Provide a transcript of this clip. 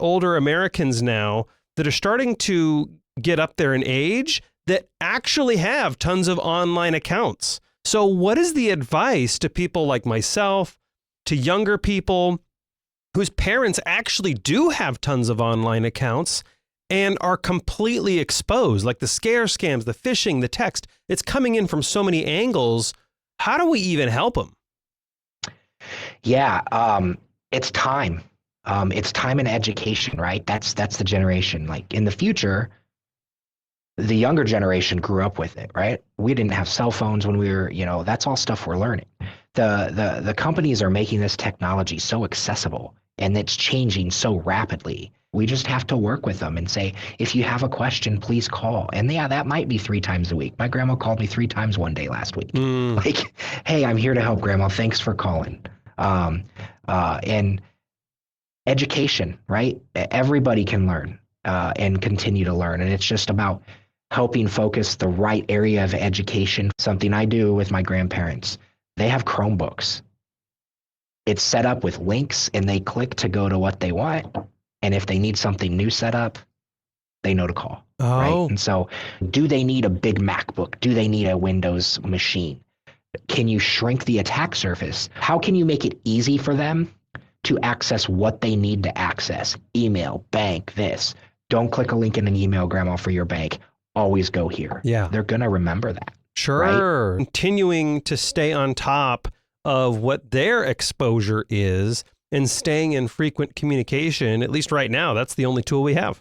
older Americans now that are starting to get up there in age that actually have tons of online accounts. So what is the advice to people like myself, to younger people whose parents actually do have tons of online accounts and are completely exposed, like the scare scams, the phishing, the text? It's coming in from so many angles. How do we even help them? Yeah, it's time. It's time and education, right? That's the generation. Like in the future, the younger generation grew up with it, right? We didn't have cell phones when we were, that's all stuff we're learning. The companies are making this technology so accessible and it's changing so rapidly. We just have to work with them and say, if you have a question, please call. And yeah, that might be 3 times a week. My grandma called me 3 times one day last week. Like, hey, I'm here to help, Grandma. Thanks for calling. And education, right? Everybody can learn and continue to learn. And it's just about helping focus the right area of education. Something I do with my grandparents. They have Chromebooks. It's set up with links and they click to go to what they want. And if they need something new set up, they know to call. Oh. Right? And so do they need a big MacBook? Do they need a Windows machine? Can you shrink the attack surface? How can you make it easy for them to access what they need to access? Email, bank, this. Don't click a link in an email, Grandma, for your bank. Always go here. Yeah. They're going to remember that. Sure. Right? Continuing to stay on top of what their exposure is and staying in frequent communication, at least right now, that's the only tool we have.